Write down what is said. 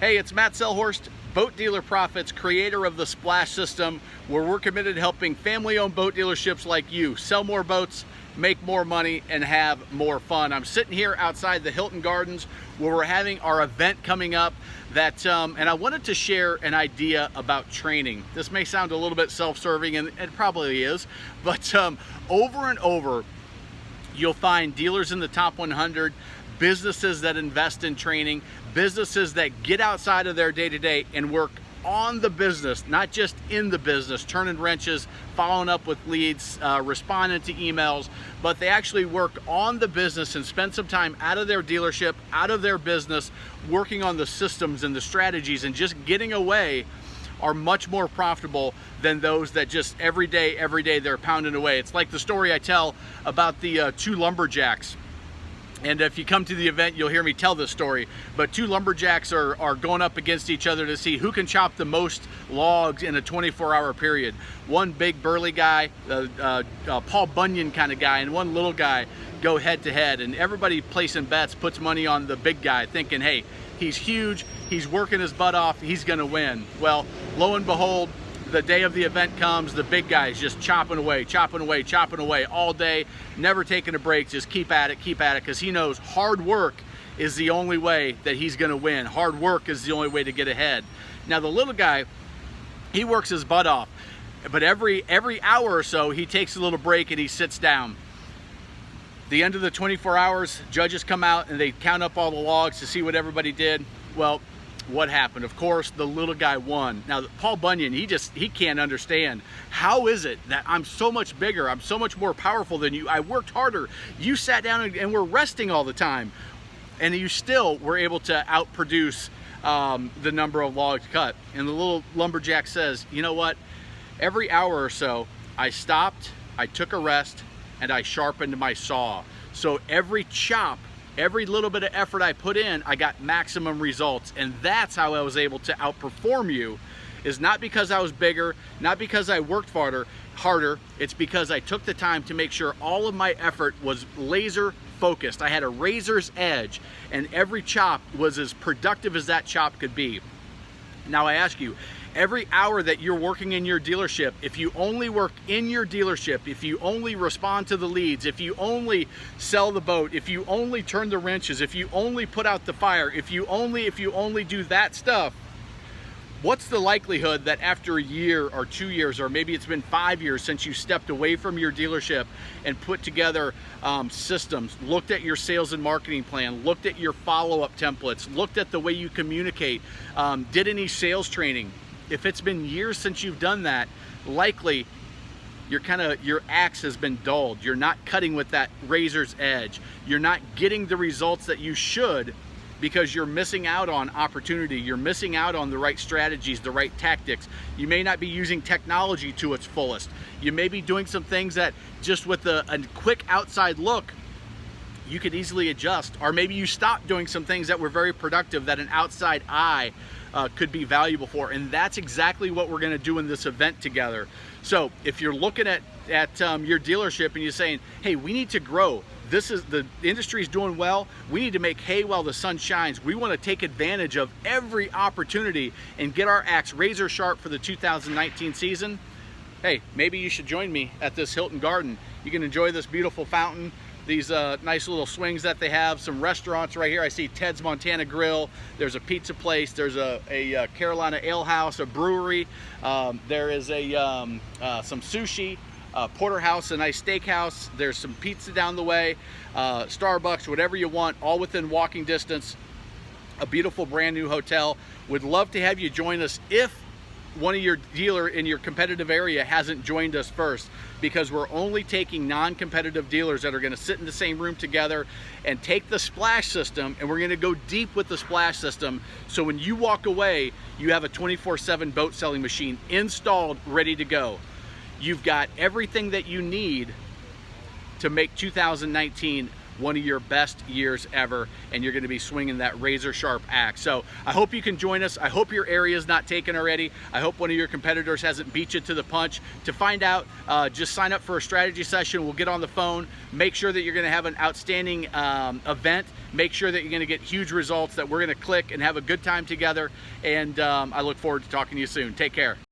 Hey, it's Matt Sellhorst, Boat Dealer Profits, creator of the Splash System, where we're committed to helping family-owned boat dealerships like you sell more boats, make more money, and have more fun. I'm sitting here outside the Hilton Gardens where we're having our event coming up that, and I wanted to share an idea about training. This may sound a little bit self-serving, and it probably is, but over and over, you'll find dealers in the top 100, businesses that invest in training, businesses that get outside of their day-to-day and work on the business, not just in the business, turning wrenches, following up with leads, responding to emails, but they actually work on the business and spend some time out of their dealership, out of their business, working on the systems and the strategies, and just getting away are much more profitable than those that just every day they're pounding away. It's like the story I tell about the two lumberjacks. And if you come to the event, you'll hear me tell this story. But two lumberjacks are going up against each other to see who can chop the most logs in a 24-hour period. One big burly guy, Paul Bunyan kind of guy, and one little guy go head to head. And everybody placing bets puts money on the big guy, thinking, hey, he's huge, he's working his butt off, he's gonna win. Well, lo and behold, the day of the event comes, the big guy's just chopping away all day, never taking a break, just keep at it, because he knows hard work is the only way that he's gonna win. Hard work is the only way to get ahead. Now the little guy, he works his butt off, but every hour or so, he takes a little break and he sits down. The end of the 24 hours, judges come out and they count up all the logs to see what everybody did. Well, what happened? Of course, the little guy won. Now, Paul Bunyan, he can't understand. How is it that I'm so much bigger, I'm so much more powerful than you? I worked harder. You sat down and were resting all the time. And you still were able to outproduce the number of logs cut. And the little lumberjack says, you know what? Every hour or so, I stopped, I took a rest, and I sharpened my saw. So every chop, every little bit of effort I put in, I got maximum results. And that's how I was able to outperform you, is not because I was bigger, not because I worked harder. It's because I took the time to make sure all of my effort was laser focused. I had a razor's edge, and every chop was as productive as that chop could be. Now I ask you, every hour that you're working in your dealership, if you only work in your dealership, if you only respond to the leads, if you only sell the boat, if you only turn the wrenches, if you only put out the fire, if you only do that stuff, what's the likelihood that after a year or 2 years, or maybe it's been 5 years since you stepped away from your dealership and put together systems, looked at your sales and marketing plan, looked at your follow-up templates, looked at the way you communicate, did any sales training? If it's been years since you've done that, likely your axe has been dulled. You're not cutting with that razor's edge. You're not getting the results that you should, because you're missing out on opportunity. You're missing out on the right strategies, the right tactics. You may not be using technology to its fullest. You may be doing some things that just with a quick outside look, you could easily adjust. Or maybe you stopped doing some things that were very productive that an outside eye could be valuable for. And that's exactly what we're gonna do in this event together. So if you're looking at your dealership and you're saying, hey, we need to grow, the industry is doing well, we need to make hay while the sun shines, we want to take advantage of every opportunity and get our axe razor sharp for the 2019 season, hey, maybe you should join me at this Hilton Garden. You can enjoy this beautiful fountain, these nice little swings that they have, some restaurants right here. I see Ted's Montana Grill, there's a pizza place, there's a Carolina Ale House, a brewery, there is some sushi, porterhouse, a nice steakhouse, there's some pizza down the way, Starbucks, whatever you want, all within walking distance, a beautiful brand new hotel. Would love to have you join us if one of your dealer in your competitive area hasn't joined us first, because we're only taking non-competitive dealers that are going to sit in the same room together and take the Splash System, and we're going to go deep with the Splash System, so when you walk away, you have a 24/7 boat selling machine installed, ready to go. You've got everything that you need to make 2019 one of your best years ever, and you're going to be swinging that razor sharp axe. So I hope you can join us. I hope your area is not taken already. I hope one of your competitors hasn't beat you to the punch. To find out, just sign up for a strategy session. We'll get on the phone, make sure that you're going to have an outstanding event, make sure that you're going to get huge results, that we're going to click and have a good time together. And I look forward to talking to you soon. Take care.